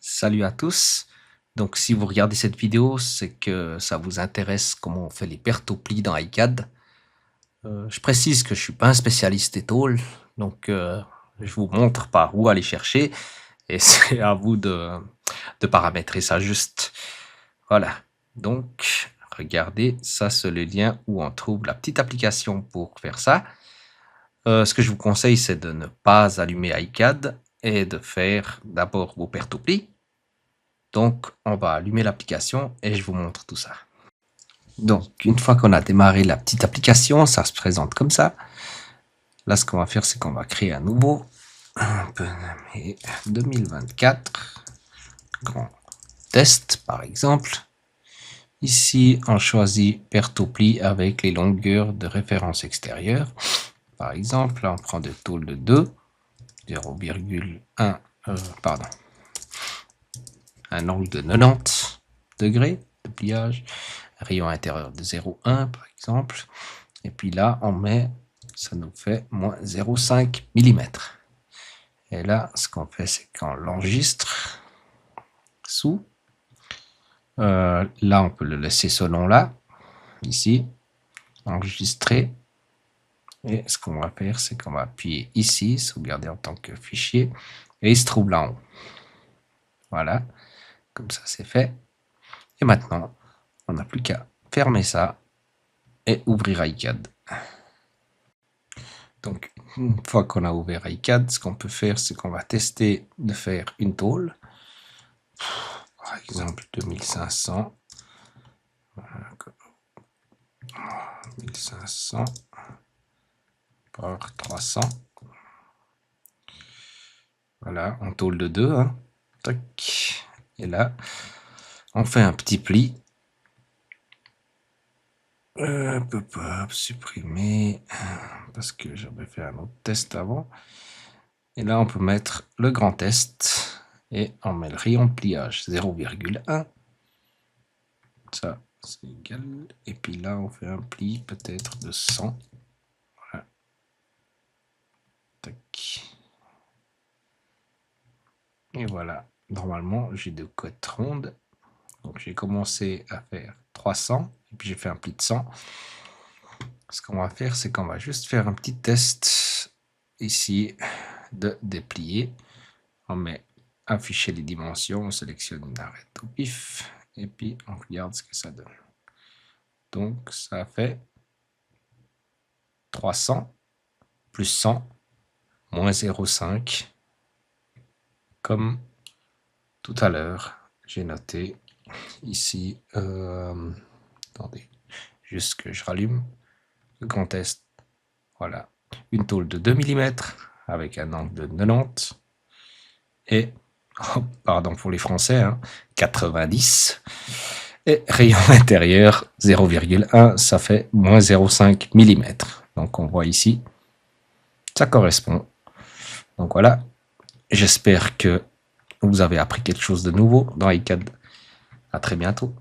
Salut à tous. Donc si vous regardez cette vidéo, c'est que ça vous intéresse comment on fait les pertes au pli dans iCAD. Je précise que je suis pas un spécialiste étole, donc je vous montre par où aller chercher et c'est à vous de paramétrer ça juste. Voilà. Donc regardez, ça c'est le lien où on trouve la petite application pour faire ça. Ce que je vous conseille, c'est de ne pas allumer iCAD et de faire d'abord vos pertes au pli. Donc, on va allumer l'application et je vous montre tout ça. Donc, une fois qu'on a démarré la petite application, ça se présente comme ça. Là, ce qu'on va faire, c'est qu'on va créer un nouveau. On peut nommer 2024 grand test, par exemple. Ici, on choisit perte au pli avec les longueurs de référence extérieure. Par exemple, là, on prend des tôles de 2, 0,1, pardon, un angle de 90 degrés de pliage, rayon intérieur de 0,1 par exemple, et puis là on met, ça nous fait moins 0,5 mm. Et là ce qu'on fait, c'est qu'on l'enregistre sous, là on peut le laisser ce nom là, ici, enregistrer, et ce qu'on va faire, c'est qu'on va appuyer ici, sauvegarder en tant que fichier, et il se trouve là en haut. Voilà, comme ça c'est fait. Et maintenant, on n'a plus qu'à fermer ça et ouvrir iCAD. Donc, une fois qu'on a ouvert iCAD, ce qu'on peut faire, c'est qu'on va tester de faire une tôle. Par exemple, 2500. 1500 par 300. Voilà, en tôle de 2. Hein. Tac. Et là, on fait un petit pli. Supprimer, parce que j'avais fait un autre test avant. Et là, on peut mettre le grand test et on met le rayon de pliage 0,1. Ça, c'est égal. Et puis là, on fait un pli peut-être de 100. Voilà. Tac. Et voilà. Normalement, j'ai deux côtes rondes. Donc, j'ai commencé à faire 300. Et puis, j'ai fait un pli de 100. Ce qu'on va faire, c'est qu'on va juste faire un petit test ici de déplier. On met afficher les dimensions, on sélectionne une arête au pif et puis on regarde ce que ça donne. Donc ça fait 300 plus 100 moins 0,5 comme tout à l'heure. J'ai noté ici, attendez, juste que je rallume le grand test. Voilà, une tôle de 2 mm avec un angle de 90 et, oh, pardon pour les Français, hein, 90. Et rayon intérieur 0,1, ça fait moins 0,5 mm. Donc on voit ici, ça correspond. Donc voilà, j'espère que vous avez appris quelque chose de nouveau dans iCAD. À très bientôt.